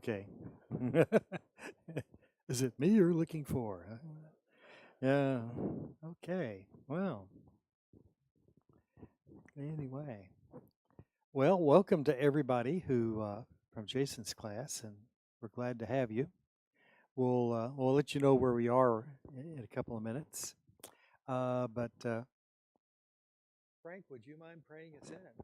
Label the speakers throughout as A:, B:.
A: Okay. Is it me you're looking for? Huh? Yeah. Okay. Well, anyway. Well, welcome to everybody who from Jason's class, and we're glad to have you. We'll let you know where we are in a couple of minutes. But Frank, would you mind praying us in?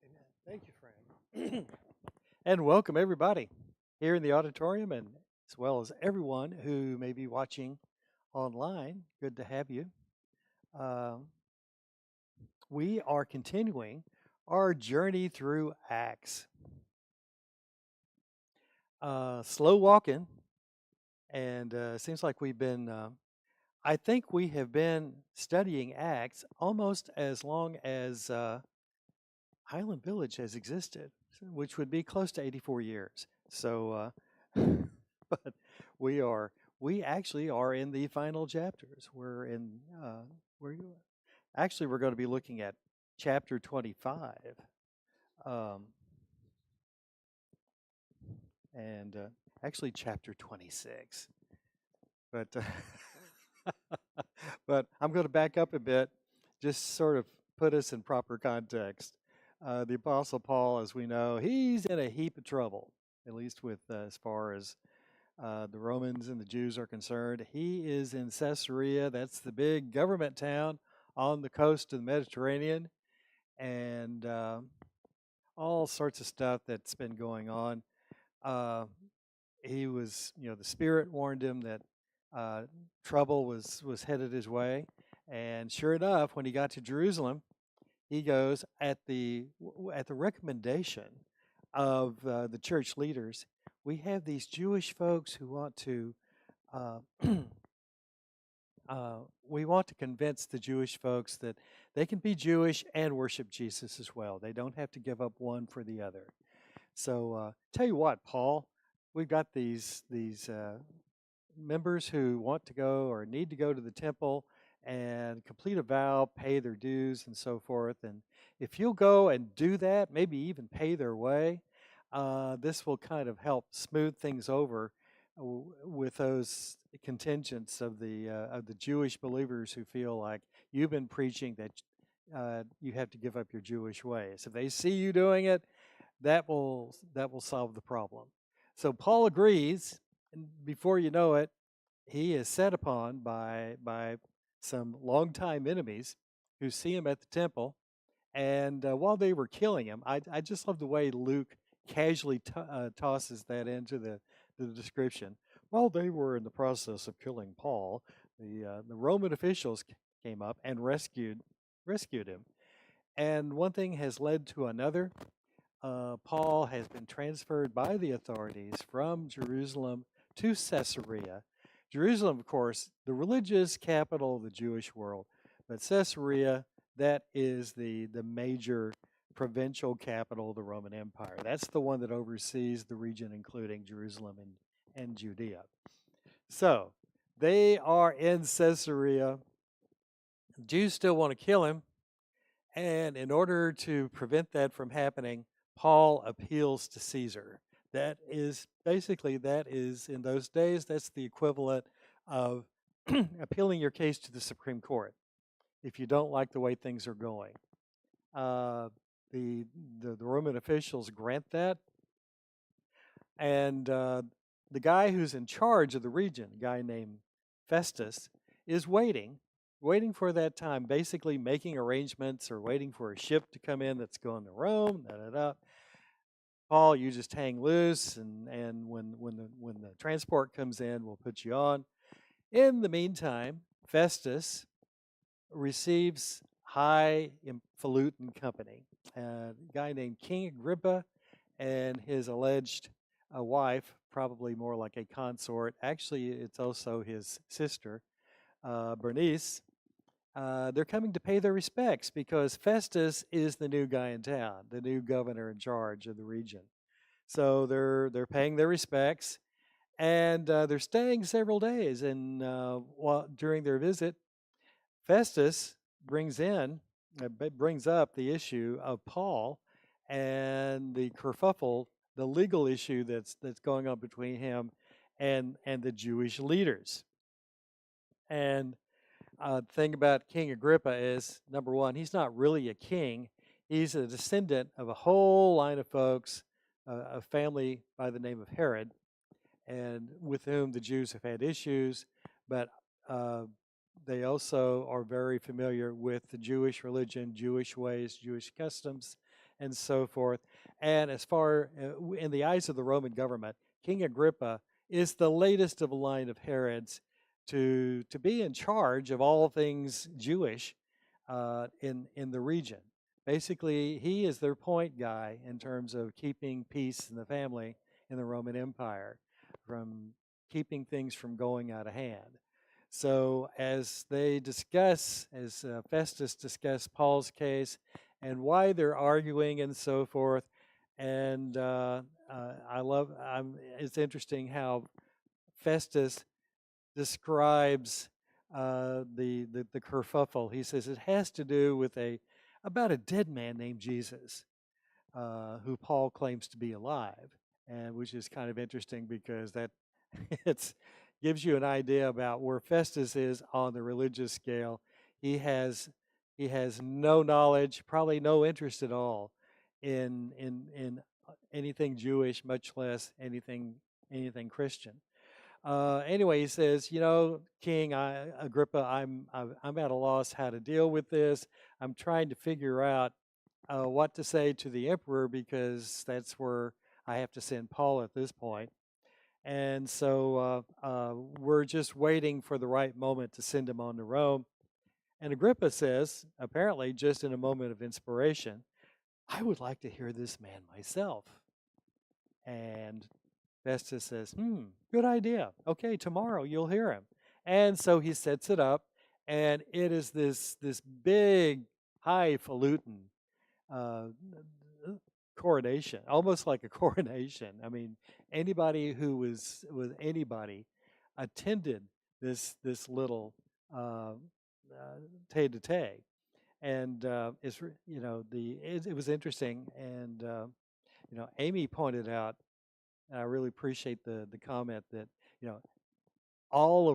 A: Amen. Thank you, Frank. And welcome everybody here in the auditorium, and as well as everyone who may be watching online. Good to have you. Um, we are continuing our journey through Acts. Slow walking, and seems like we've been, I think we have been studying Acts almost as long as Highland Village has existed, which would be close to 84 years. So, but we are, we actually are in the final chapters. We're actually, we're going to be looking at chapter 25. Um, and actually chapter 26. But but I'm going to back up a bit, just sort of put us in proper context. The Apostle Paul, as we know, he's in a heap of trouble, at least with as far as the Romans and the Jews are concerned. He is in Caesarea. That's the big government town on the coast of the Mediterranean, and all sorts of stuff that's been going on. Uh, he was, the Spirit warned him that uh, trouble was headed his way, and sure enough, when he got to Jerusalem, he goes at the recommendation of the church leaders. We have these Jewish folks who want to. Uh, we want to convince the Jewish folks that they can be Jewish and worship Jesus as well. They don't have to give up one for the other. So tell you what, Paul, we've got these members who want to go or need to go to the temple and complete a vow, pay their dues, and so forth. And if you'll go and do that, maybe even pay their way, this will kind of help smooth things over with those contingents of the Jewish believers who feel like you've been preaching that you have to give up your Jewish ways. If they see you doing it, that will solve the problem. So Paul agrees, and before you know it, he is set upon by some longtime enemies who see him at the temple. And while they were killing him, I just love the way Luke casually tosses that into the description. While they were in the process of killing Paul, the Roman officials came up and rescued him. And one thing has led to another. Paul has been transferred by the authorities from Jerusalem to Caesarea. Jerusalem, of course, the religious capital of the Jewish world, but Caesarea, that is the major provincial capital of the Roman Empire. That's the one that oversees the region, including Jerusalem and Judea. So they are in Caesarea. Jews still want to kill him, and in order to prevent that from happening, Paul appeals to Caesar. That is in those days, that's the equivalent of appealing your case to the Supreme Court if you don't like the way things are going. the the Roman officials grant that, and the guy who's in charge of the region, a guy named Festus, is waiting for that time, basically making arrangements or waiting for a ship to come in that's going to Rome. Da, da, da. Paul, you just hang loose, and when the transport comes in, we'll put you on. In the meantime, Festus receives highfalutin company. A guy named King Agrippa and his alleged wife, probably more like a consort. Actually, it's also his sister, Bernice. They're coming to pay their respects because Festus is the new guy in town, the new governor in charge of the region. So they're paying their respects, and they're staying several days. And during their visit, Festus brings up the issue of Paul and the kerfuffle, the legal issue that's going on between him and the Jewish leaders. And the thing about King Agrippa is, number one, he's not really a king. He's a descendant of a whole line of folks, a family by the name of Herod, and with whom the Jews have had issues, but uh, they also are very familiar with the Jewish religion, Jewish ways, Jewish customs, and so forth. And as far in the eyes of the Roman government, King Agrippa is the latest of a line of Herods to be in charge of all things Jewish in the region. Basically, he is their point guy in terms of keeping peace in the family in the Roman Empire, from keeping things from going out of hand. So as Festus discuss Paul's case and why they're arguing and so forth, and it's interesting how Festus describes the kerfuffle. He says it has to do with about a dead man named Jesus, who Paul claims to be alive, and which is kind of interesting because that it gives you an idea about where Festus is on the religious scale. He has no knowledge, probably no interest at all in anything Jewish, much less anything Christian. Anyway, he says, King Agrippa, I'm at a loss how to deal with this. I'm trying to figure out what to say to the emperor because that's where I have to send Paul at this point. And so we're just waiting for the right moment to send him on to Rome. And Agrippa says, apparently just in a moment of inspiration, I would like to hear this man myself. And Festus says, good idea. Okay, tomorrow you'll hear him. And so he sets it up, and it is this big, highfalutin coronation, almost like a coronation. I mean, anybody who was with anybody attended this little tete-a-tete, and it was interesting. And Amy pointed out, and I really appreciate the comment that you know all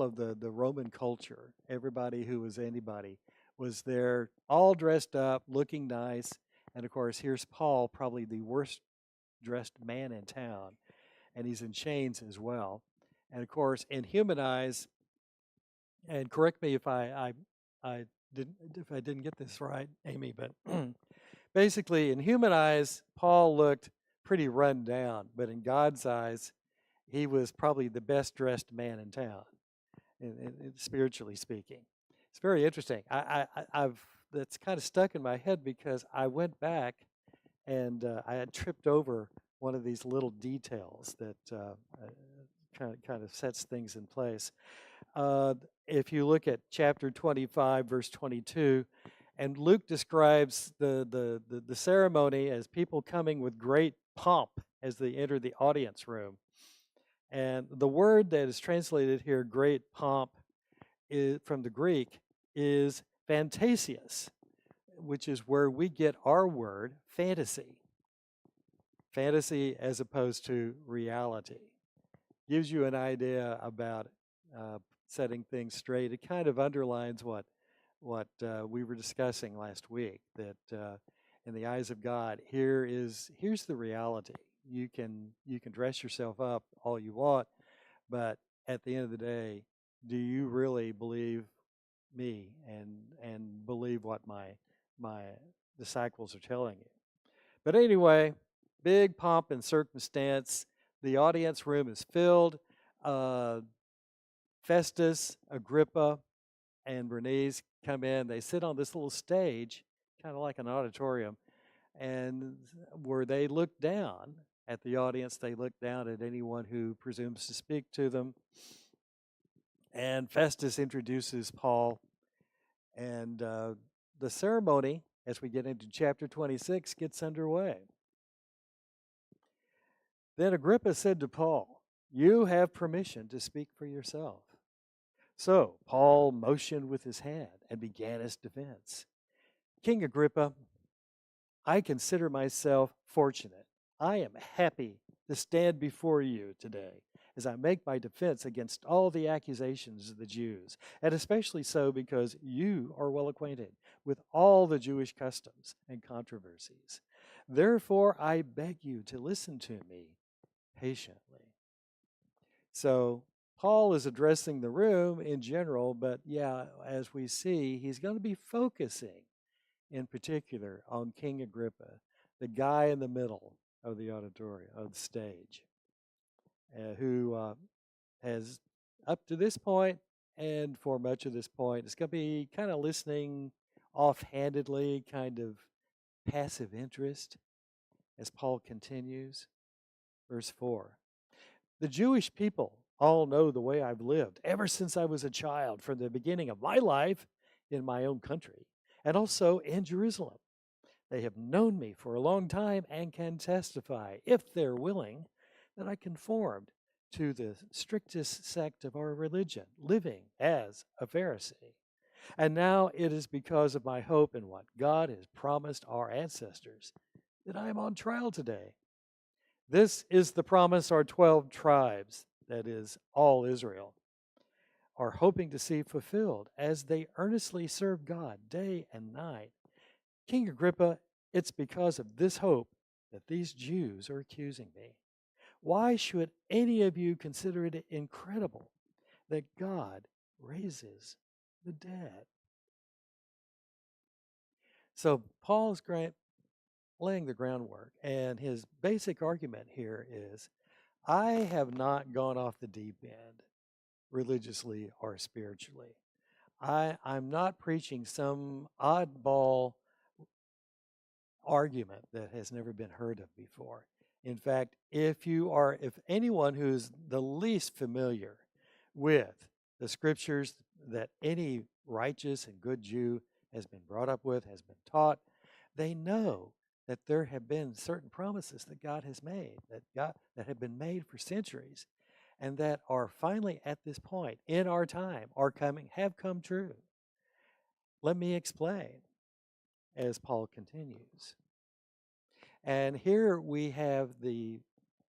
A: of the Roman culture, everybody who was anybody was there, all dressed up, looking nice. And of course, here's Paul, probably the worst dressed man in town, and he's in chains as well. And of course, in human eyes, and correct me I didn't get this right, Amy, but basically, in human eyes, Paul looked pretty run down, but in God's eyes, he was probably the best dressed man in town, spiritually speaking. It's very interesting. I've that's kind of stuck in my head because I went back and I had tripped over one of these little details that kind of sets things in place. If you look at chapter 25, verse 22, and Luke describes the ceremony as people coming with great pomp as they enter the audience room. And the word that is translated here, great pomp, from the Greek, is fantasias, which is where we get our word fantasy. Fantasy as opposed to reality. Gives you an idea about setting things straight. It kind of underlines what we were discussing last week, that in the eyes of God, here's the reality. You can dress yourself up all you want, but at the end of the day, do you really believe me and believe what my disciples are telling you? But anyway, big pomp and circumstance. The audience room is filled. Uh, Festus, Agrippa, and Bernice come in. They sit on this little stage, kind of like an auditorium, and where they look down at the audience, they look down at anyone who presumes to speak to them. And Festus introduces Paul, and the ceremony, as we get into chapter 26, gets underway. Then Agrippa said to Paul, "You have permission to speak for yourself." So Paul motioned with his hand and began his defense. "King Agrippa, I consider myself fortunate. I am happy to stand before you today as I make my defense against all the accusations of the Jews, and especially so because you are well acquainted with all the Jewish customs and controversies. Therefore, I beg you to listen to me patiently." So Paul is addressing the room in general, but yeah, as we see, he's going to be focusing in particular on King Agrippa, the guy in the middle of the auditorium, of the stage, who has, up to this point and for much of this point, is going to be kind of listening offhandedly, kind of passive interest, as Paul continues. Verse 4. "The Jewish people all know the way I've lived ever since I was a child, from the beginning of my life in my own country and also in Jerusalem. They have known me for a long time and can testify, if they're willing, that I conformed to the strictest sect of our religion, living as a Pharisee. And now it is because of my hope in what God has promised our ancestors that I am on trial today. This is the promise our 12 tribes, that is, all Israel, are hoping to see fulfilled as they earnestly serve God day and night. King Agrippa, it's because of this hope that these Jews are accusing me. Why should any of you consider it incredible that God raises the dead?" So Paul's laying the groundwork, and his basic argument here is, I have not gone off the deep end religiously or spiritually. I'm not preaching some oddball argument that has never been heard of before. In fact, if anyone who's the least familiar with the scriptures that any righteous and good Jew has been brought up with, has been taught, they know that there have been certain promises that God has made, that have been made for centuries, and that are finally at this point in our time have come true. Let me explain, as Paul continues. And here we have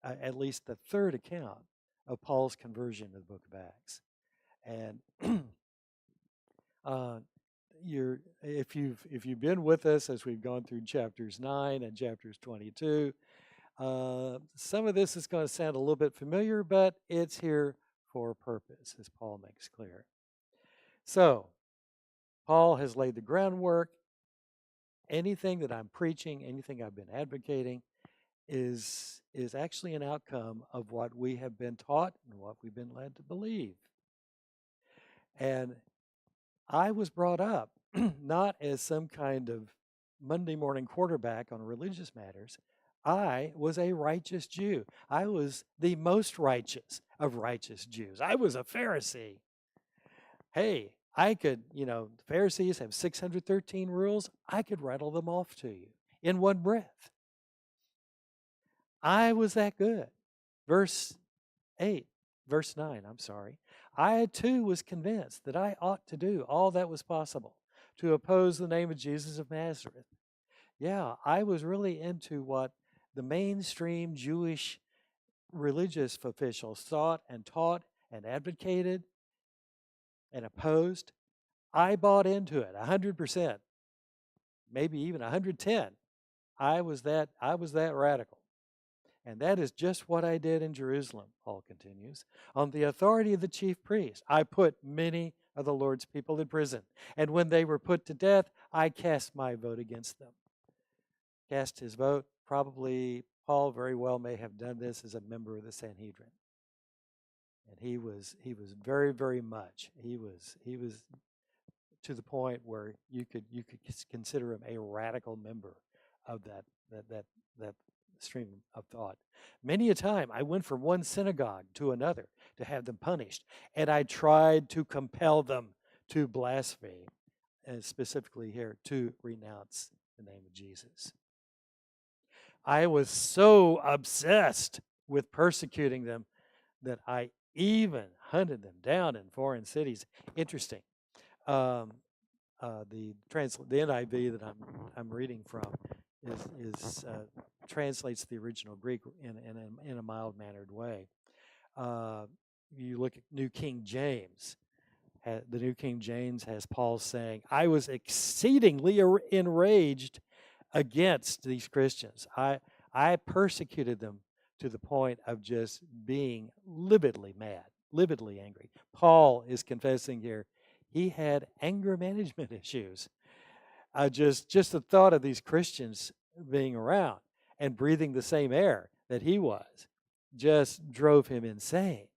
A: at least the third account of Paul's conversion in the book of Acts. And if you've been with us as we've gone through chapters 9 and chapters 22, some of this is going to sound a little bit familiar, but it's here for a purpose, as Paul makes clear. So, Paul has laid the groundwork. Anything that I'm preaching, anything I've been advocating, is actually an outcome of what we have been taught and what we've been led to believe. And I was brought up not as some kind of Monday morning quarterback on religious matters. I was a righteous Jew. I was the most righteous of righteous Jews. I was a Pharisee. Hey, I could, the Pharisees have 613 rules. I could rattle them off to you in one breath. I was that good. Verse 9, I'm sorry. I too was convinced that I ought to do all that was possible to oppose the name of Jesus of Nazareth. Yeah, I was really into what the mainstream Jewish religious officials thought and taught and advocated and opposed. I bought into it 100%, maybe even 110. I was that radical. And that is just what I did in Jerusalem, Paul continues. On the authority of the chief priest, I put many of the Lord's people in prison. And when they were put to death, I cast my vote against them. Cast his vote. Probably Paul very well may have done this as a member of the Sanhedrin. And he was very, very much. He was to the point where you could consider him a radical member of that stream of thought. Many a time I went from one synagogue to another to have them punished, and I tried to compel them to blaspheme, and specifically here to renounce the name of Jesus. I was so obsessed with persecuting them that I even hunted them down in foreign cities. Interesting. The NIV that I'm reading from is translates the original Greek in a mild mannered way. You look at New King James. The New King James has Paul saying, "I was exceedingly enraged against these Christians. I persecuted them to the point of just being lividly mad, lividly angry." Paul is confessing here he had anger management issues. Just the thought of these Christians being around and breathing the same air that he was just drove him insane.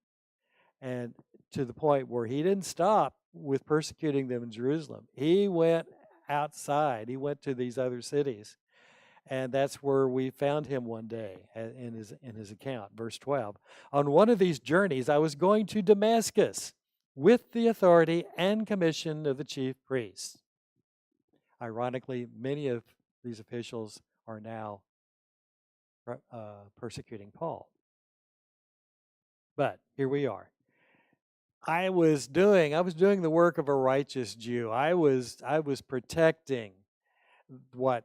A: And to the point where he didn't stop with persecuting them in Jerusalem. He went outside. He went to these other cities. And that's where we found him one day in his account, verse 12. On one of these journeys, I was going to Damascus with the authority and commission of the chief priests. Ironically, many of these officials are now persecuting Paul. But here we are. I was doing the work of a righteous Jew. I was protecting what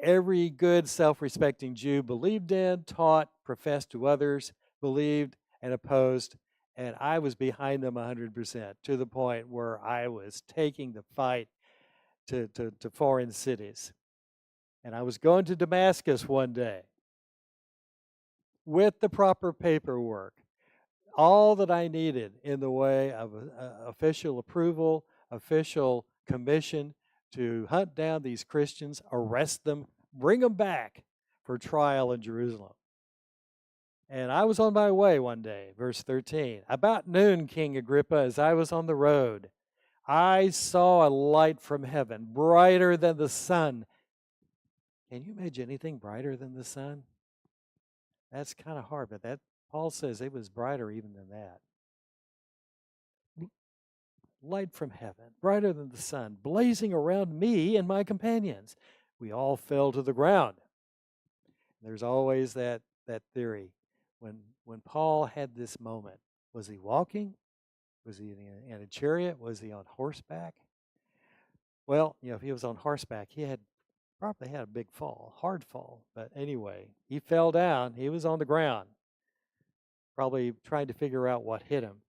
A: every good, self-respecting Jew believed in, taught, professed to others, believed, and opposed. And I was behind them 100%, to the point where I was taking the fight to foreign cities. And I was going to Damascus one day with the proper paperwork, all that I needed in the way of official approval, official commission to hunt down these Christians, arrest them, bring them back for trial in Jerusalem. And I was on my way one day, verse 13. About noon, King Agrippa, as I was on the road, I saw a light from heaven, brighter than the sun. Can you imagine anything brighter than the sun? That's kind of hard, but that Paul says it was brighter even than that. Light from heaven, brighter than the sun, blazing around me and my companions. We all fell to the ground. There's always that theory. When Paul had this moment, was he walking? Was he in a chariot? Was he on horseback? Well, if he was on horseback, he probably had a big fall, hard fall. But anyway, he fell down. He was on the ground, probably trying to figure out what hit him.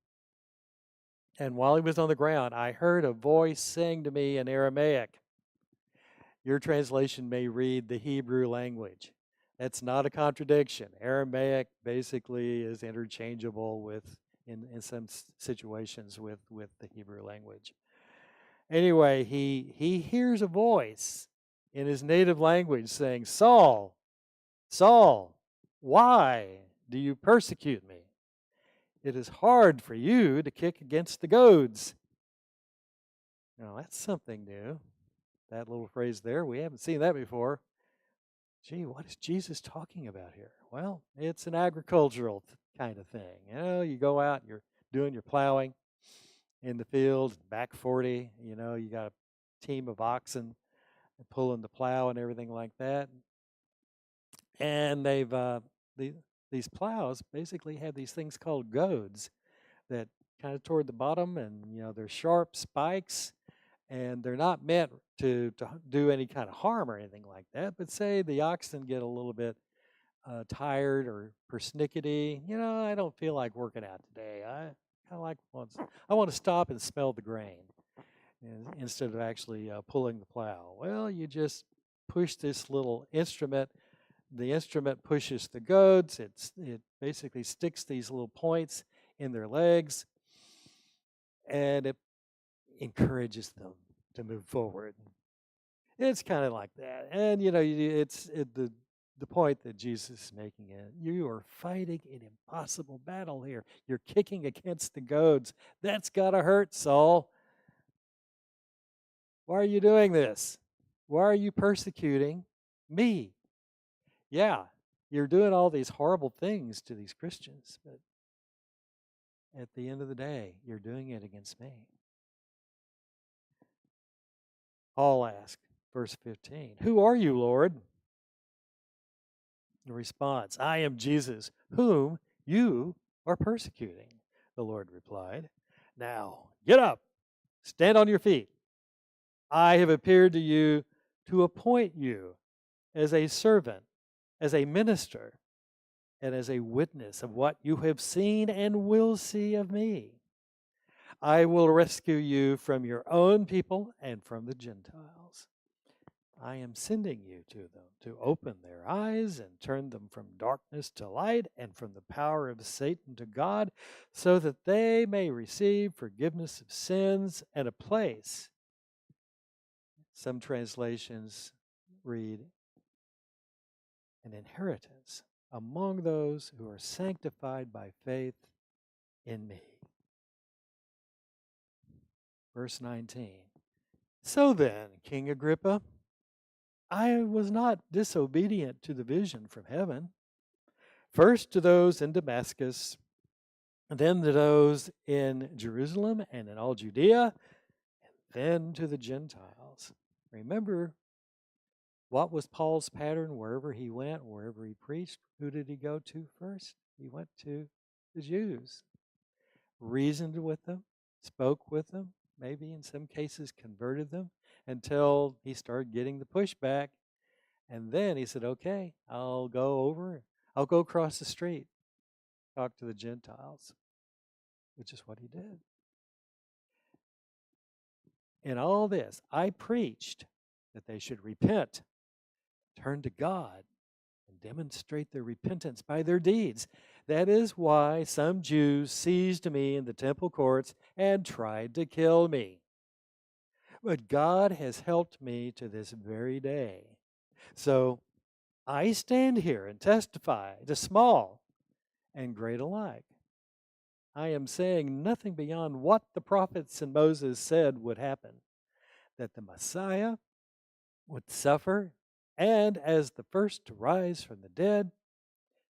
A: And while he was on the ground, I heard a voice saying to me in Aramaic. Your translation may read the Hebrew language. That's not a contradiction. Aramaic basically is interchangeable in some situations with the Hebrew language. Anyway, he hears a voice in his native language saying, Saul, Saul, why do you persecute me? It is hard for you to kick against the goads. Now, that's something new. That little phrase there, we haven't seen that before. Gee, what is Jesus talking about here? Well, it's an agricultural kind of thing. You go out, you're doing your plowing in the field, back 40, you got a team of oxen pulling the plow and everything like that. And these plows basically have these things called goads that kind of toward the bottom, and they're sharp spikes, and they're not meant to do any kind of harm or anything like that. But say the oxen get a little bit tired or persnickety, I don't feel like working out today. I kind of I want to stop and smell the grain instead of actually pulling the plow. Well, you just push this little instrument. The instrument pushes the goads. It basically sticks these little points in their legs, and it encourages them to move forward. It's kind of like that. And, the point that Jesus is making is you are fighting an impossible battle here. You're kicking against the goads. That's got to hurt, Saul. Why are you doing this? Why are you persecuting me? Yeah, you're doing all these horrible things to these Christians, but at the end of the day, you're doing it against me. Paul asked, verse 15, "Who are you, Lord?" The response, "I am Jesus, whom you are persecuting," the Lord replied. "Now, get up, stand on your feet. I have appeared to you to appoint you as a servant, as a minister, and as a witness of what you have seen and will see of me. I will rescue you from your own people and from the Gentiles. I am sending you to them to open their eyes and turn them from darkness to light and from the power of Satan to God, so that they may receive forgiveness of sins and a place." Some translations read, "an inheritance among those who are sanctified by faith in me." Verse 19. "So then, King Agrippa, I was not disobedient to the vision from heaven. First to those in Damascus, and then to those in Jerusalem and in all Judea, and then to the Gentiles." Remember, what was Paul's pattern wherever he went, wherever he preached? Who did he go to first? He went to the Jews, reasoned with them, spoke with them, maybe in some cases converted them, until he started getting the pushback. And then he said, "Okay, I'll go across the street, talk to the Gentiles," which is what he did. In all this, I preached that they should repent, turn to God, and demonstrate their repentance by their deeds. That is why some Jews seized me in the temple courts and tried to kill me. But God has helped me to this very day. So I stand here and testify to small and great alike. I am saying nothing beyond what the prophets and Moses said would happen, that the Messiah would suffer, and as the first to rise from the dead,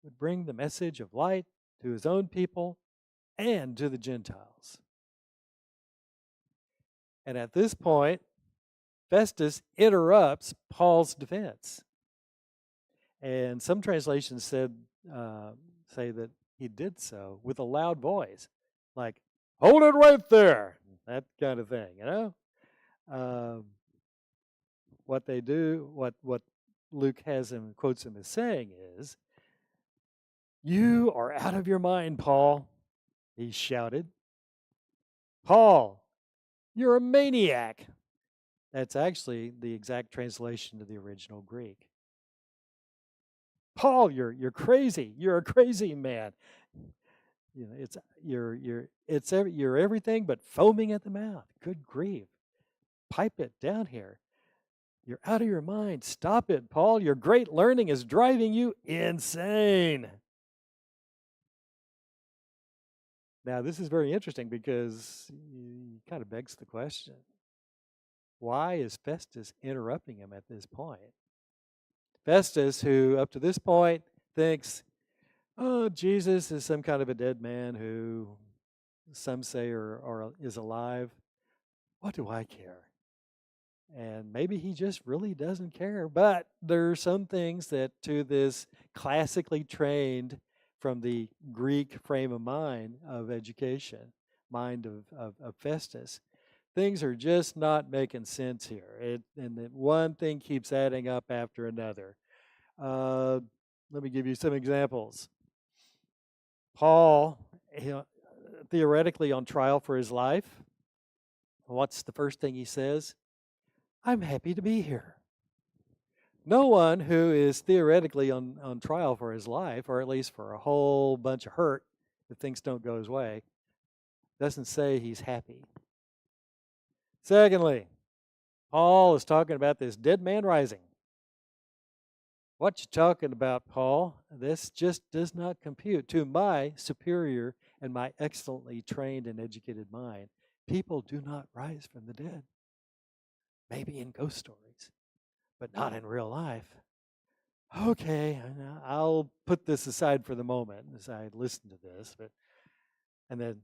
A: would bring the message of light to his own people and to the Gentiles. And at this point, Festus interrupts Paul's defense. And some translations say that he did so with a loud voice, like, "Hold it right there," that kind of thing, What they do, what Luke quotes him as saying is, "You are out of your mind, Paul," he shouted. "Paul, you're a maniac." That's actually the exact translation of the original Greek. "Paul, you're crazy. You're a crazy man. You're everything but foaming at the mouth. Good grief. Pipe it down here. You're out of your mind. Stop it, Paul. Your great learning is driving you insane." Now, this is very interesting because it kind of begs the question, why is Festus interrupting him at this point? Festus, who up to this point thinks, "Oh, Jesus is some kind of a dead man who some say is alive. What do I care?" And maybe he just really doesn't care. But there are some things that to this classically trained from the Greek frame of mind of education, mind of Festus, things are just not making sense here. And that one thing keeps adding up after another. Let me give you some examples. Paul, theoretically on trial for his life, what's the first thing he says? "I'm happy to be here." No one who is theoretically on trial for his life, or at least for a whole bunch of hurt if things don't go his way, doesn't say he's happy. Secondly, Paul is talking about this dead man rising. What you talking about, Paul? This just does not compute. To my superior and my excellently trained and educated mind, people do not rise from the dead. Maybe in ghost stories, but not in real life. Okay, I'll put this aside for the moment as I listen to this. And then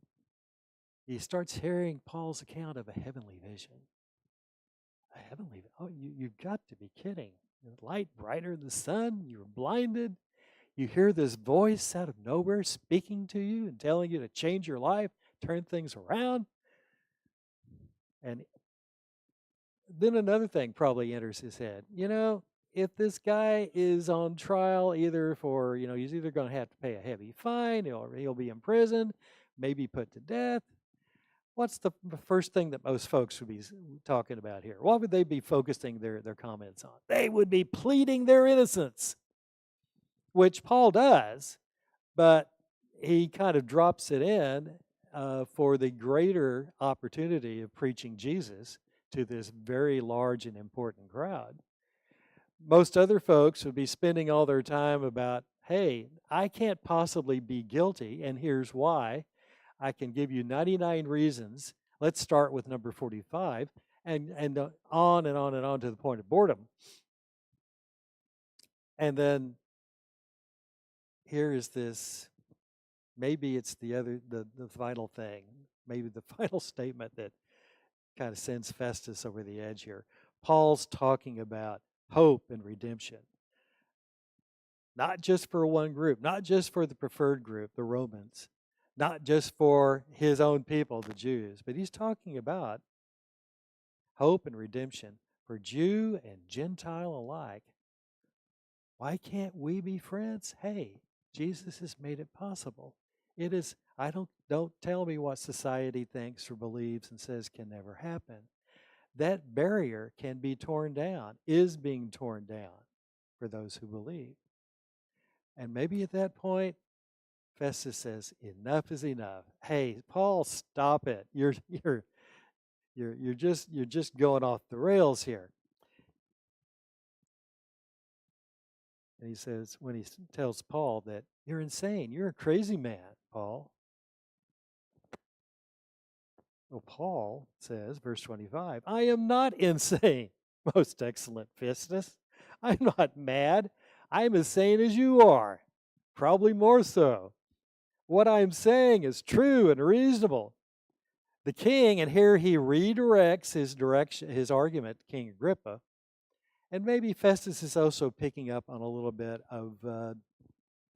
A: he starts hearing Paul's account of a heavenly vision. A heavenly, oh, you've got to be kidding. Light brighter than the sun, you were blinded. You hear this voice out of nowhere speaking to you and telling you to change your life, turn things around. And then another thing probably enters his head. If this guy is on trial either for, he's either going to have to pay a heavy fine or he'll be imprisoned, maybe put to death. What's the first thing that most folks would be talking about here? What would they be focusing their comments on? They would be pleading their innocence, which Paul does, but he kind of drops it in for the greater opportunity of preaching Jesus to this very large and important crowd. Most other folks would be spending all their time about, hey, I can't possibly be guilty, and here's why. I can give you 99 reasons. Let's start with number 45, and on and on and on to the point of boredom. And then here is this, maybe it's the final thing, maybe the final statement that kind of sends Festus over the edge here. Paul's talking about hope and redemption. Not just for one group, not just for the preferred group, the Romans, not just for his own people, the Jews, but he's talking about hope and redemption for Jew and Gentile alike. Why can't we be friends? Hey, Jesus has made it possible. It is, don't tell me what society thinks or believes and says can never happen. That barrier can be torn down, is being torn down for those who believe. And maybe at that point, Festus says, enough is enough. Hey, Paul, stop it. You're just going off the rails here. And he says, when he tells Paul that you're insane, you're a crazy man, Paul. Well, Paul says, verse 25, I am not insane, most excellent Festus. I'm not mad. I'm as sane as you are, probably more so. What I'm saying is true and reasonable. The king, and here he redirects his argument to King Agrippa, and maybe Festus is also picking up on a little bit of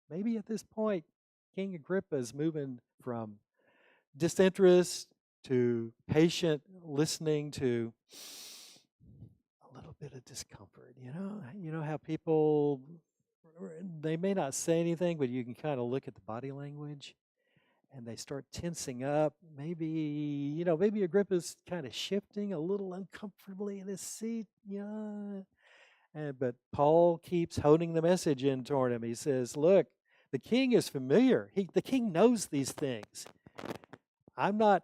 A: maybe at this point, King Agrippa is moving from disinterest to patient listening to a little bit of discomfort. You know how people, they may not say anything, but you can kind of look at the body language and they start tensing up. Maybe Agrippa's kind of shifting a little uncomfortably in his seat. But Paul keeps honing the message in toward him. He says, look, the king is familiar. The king knows these things. I'm not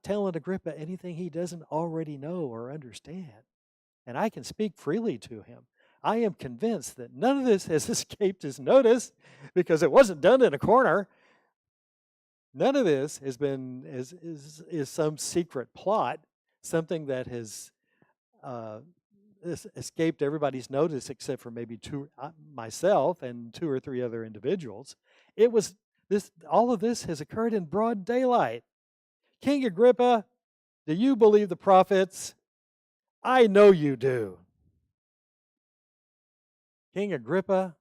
A: telling Agrippa anything he doesn't already know or understand. And I can speak freely to him. I am convinced that none of this has escaped his notice because it wasn't done in a corner. None of this has been is some secret plot, something that has escaped everybody's notice except for maybe myself and two or three other individuals. All of this has occurred in broad daylight. King Agrippa, do you believe the prophets? I know you do. King Agrippa,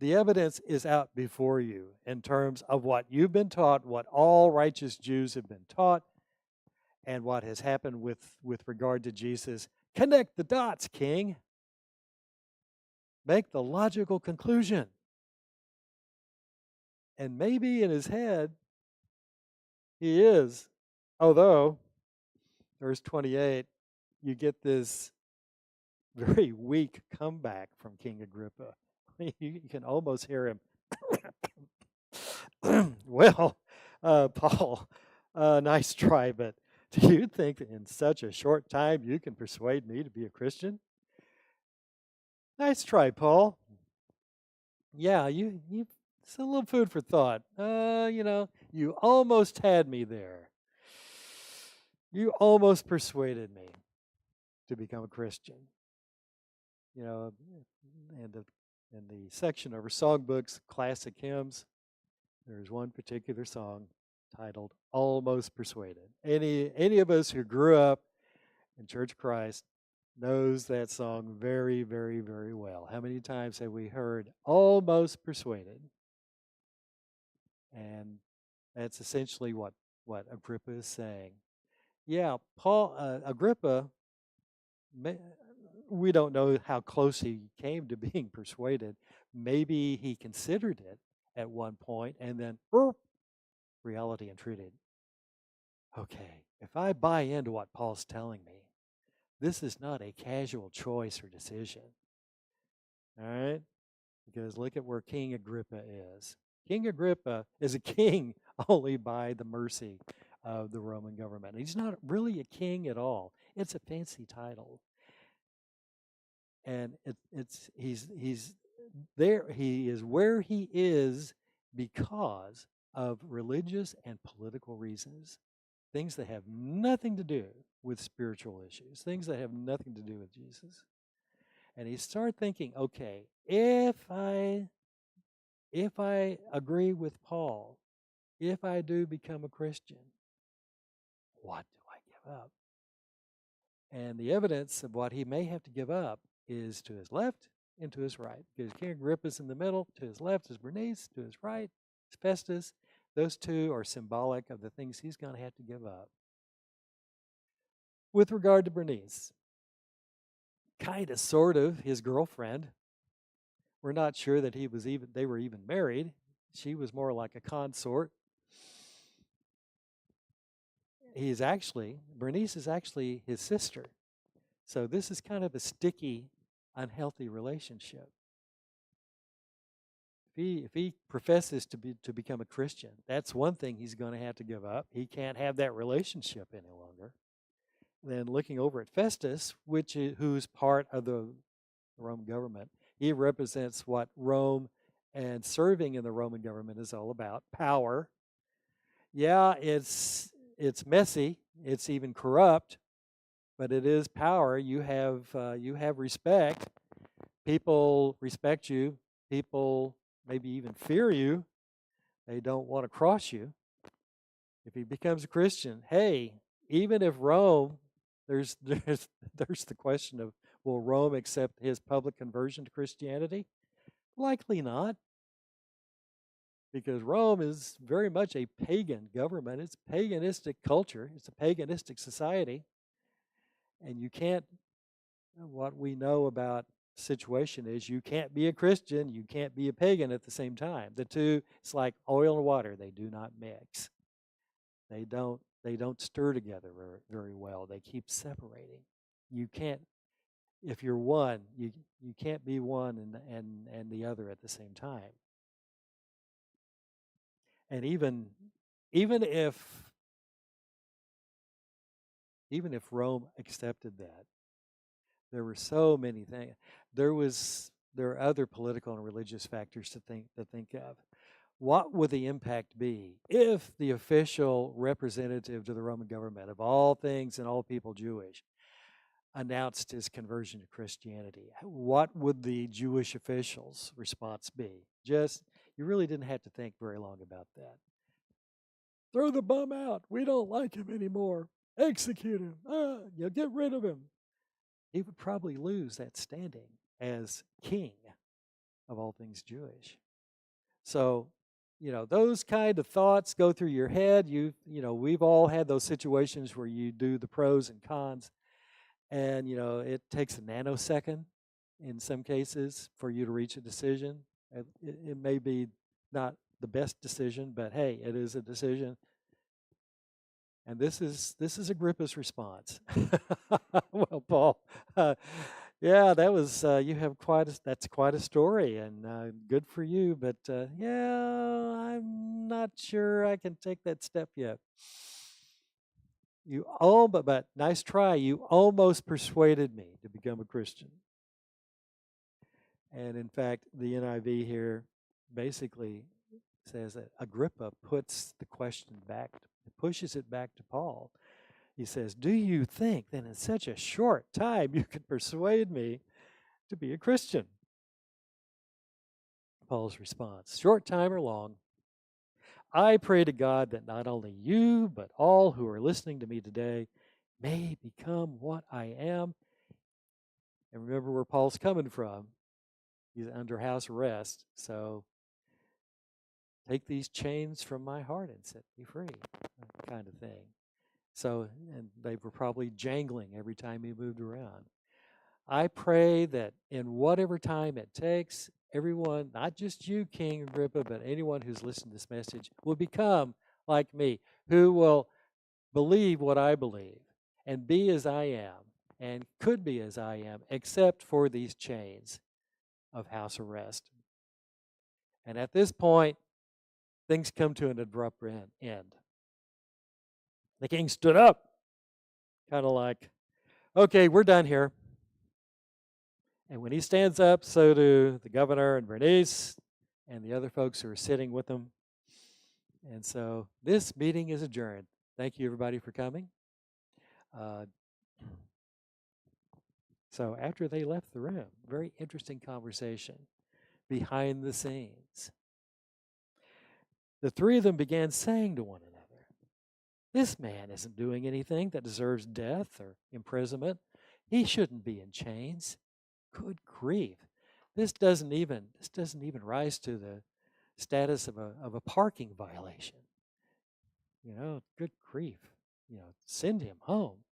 A: the evidence is out before you in terms of what you've been taught, what all righteous Jews have been taught, and what has happened with regard to Jesus. Connect the dots, King. Make the logical conclusion. And maybe in his head, he is. Although, verse 28, you get this very weak comeback from King Agrippa. You can almost hear him. Well, Paul, nice try, but do you think that in such a short time you can persuade me to be a Christian? Nice try, Paul. Yeah, you it's a little food for thought. You almost had me there. You almost persuaded me to become a Christian. You know, and in the section over songbooks, classic hymns, there's one particular song titled "Almost Persuaded." Any of us who grew up in Church of Christ knows that song very, very, very well. How many times have we heard "Almost Persuaded"? And that's essentially what Agrippa is saying. Yeah, Paul Agrippa. We don't know how close he came to being persuaded. Maybe he considered it at one point, and then reality intruded. Okay, if I buy into what Paul's telling me, this is not a casual choice or decision. All right? Because look at where King Agrippa is. King Agrippa is a king only by the mercy of the Roman government. He's not really a king at all. It's a fancy title. And he's there, he is where he is because of religious and political reasons, things that have nothing to do with spiritual issues, things that have nothing to do with Jesus. And he started thinking, okay, if I agree with Paul, if I do become a Christian, what do I give up? And the evidence of what he may have to give up is to his left and to his right. Because King Agrippa's in the middle, to his left is Bernice, to his right is Festus. Those two are symbolic of the things he's going to have to give up. With regard to Bernice, kind of, sort of, his girlfriend. We're not sure that they were even married. She was more like a consort. Bernice is actually his sister. So this is kind of a sticky, unhealthy relationship. If he professes to become a Christian, that's one thing he's going to have to give up. He can't have that relationship any longer. Then looking over at Festus, who's part of the Roman government, he represents what Rome and serving in the Roman government is all about: power. Yeah, it's messy. It's even corrupt, but it is power. You have respect. People respect you. People maybe even fear you. They don't want to cross you. If he becomes a Christian, hey, even if Rome, there's the question of, will Rome accept his public conversion to Christianity? Likely not, because Rome is very much a pagan government. It's a paganistic culture. It's a paganistic society. And you can't, what we know about the situation is you can't be a Christian, you can't be a pagan at the same time. The two, it's like oil and water. They do not mix. They don't stir together very well. They keep separating. You can't, if you're one, you can't be one and the other at the same time. And even if Rome accepted that, there were so many things. There are other political and religious factors to think of. What would the impact be if the official representative to the Roman government, of all things and all people Jewish, announced his conversion to Christianity? What would the Jewish officials' response be? You really didn't have to think very long about that. Throw the bum out. We don't like him anymore. Execute him. Get rid of him. He would probably lose that standing as king of all things Jewish. So, those kind of thoughts go through your head. We've all had those situations where you do the pros and cons, and it takes a nanosecond in some cases for you to reach a decision. It may be not the best decision, but hey, it is a decision. And this is Agrippa's response. Well, Paul, Yeah, that was you have that's quite a story, and good for you. But yeah, I'm not sure I can take that step yet. But nice try. You almost persuaded me to become a Christian. And in fact, the NIV here basically says that Agrippa puts the question back, pushes it back to Paul. He says, "Do you think that in such a short time you could persuade me to be a Christian?" Paul's response, "Short time or long, I pray to God that not only you, but all who are listening to me today may become what I am." And remember where Paul's coming from. He's under house arrest. So take these chains from my heart and set me free, kind of thing. So, and they were probably jangling every time he moved around. I pray that in whatever time it takes, everyone, not just you, King Agrippa, but anyone who's listened to this message, will become like me, who will believe what I believe and be as I am and could be as I am, except for these chains of house arrest. And at this point, things come to an abrupt end. The king stood up, kind of like, okay, we're done here. And when he stands up, so do the governor and Bernice and the other folks who are sitting with him. And so this meeting is adjourned. Thank you, everybody, for coming. Uh, so after they left the room, very interesting conversation behind the scenes. The three of them began saying to one another, "This man isn't doing anything that deserves death or imprisonment. He shouldn't be in chains. Good grief. This doesn't even rise to the status of a parking violation. Good grief. Send him home."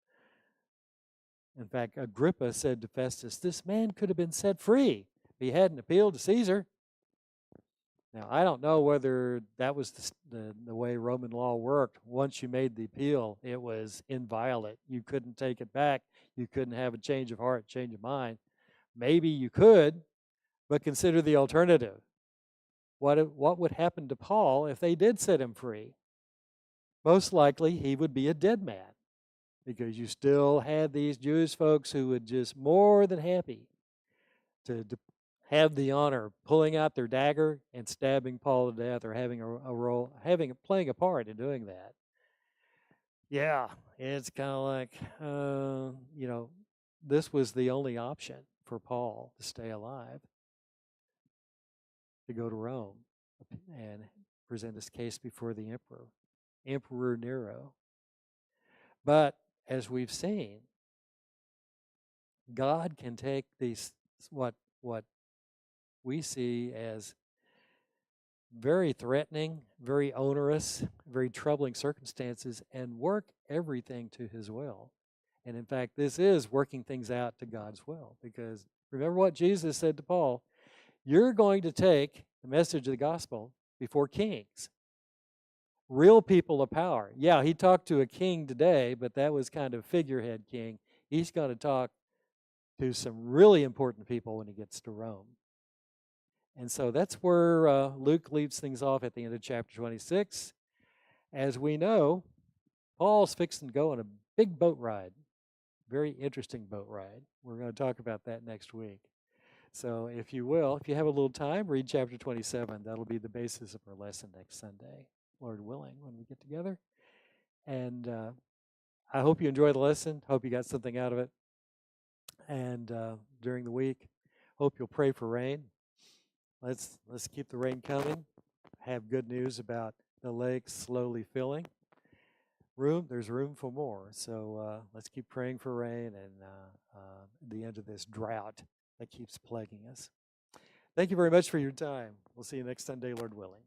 A: In fact, Agrippa said to Festus, "This man could have been set free if he hadn't appealed to Caesar." Now, I don't know whether that was the way Roman law worked. Once you made the appeal, it was inviolate. You couldn't take it back. You couldn't have a change of heart, change of mind. Maybe you could, but consider the alternative. What would happen to Paul if they did set him free? Most likely he would be a dead man, because you still had these Jewish folks who would just more than happy to have the honor of pulling out their dagger and stabbing Paul to death, or having playing a part in doing that. Yeah, it's kind of like this was the only option for Paul to stay alive, to go to Rome and present his case before the Emperor Nero. But as we've seen, God can take these what we see as very threatening, very onerous, very troubling circumstances and work everything to his will. And in fact, this is working things out to God's will, because remember what Jesus said to Paul, you're going to take the message of the gospel before kings, real people of power. Yeah, he talked to a king today, but that was kind of figurehead king. He's going to talk to some really important people when he gets to Rome. And so that's where Luke leaves things off at the end of chapter 26. As we know, Paul's fixing to go on a big boat ride, very interesting boat ride. We're going to talk about that next week. So if you have a little time, read chapter 27. That'll be the basis of our lesson next Sunday, Lord willing, when we get together. And I hope you enjoy the lesson. Hope you got something out of it. And during the week, hope you'll pray for rain. Let's keep the rain coming. Have good news about the lake slowly filling. There's room for more. So let's keep praying for rain and the end of this drought that keeps plaguing us. Thank you very much for your time. We'll see you next Sunday, Lord willing.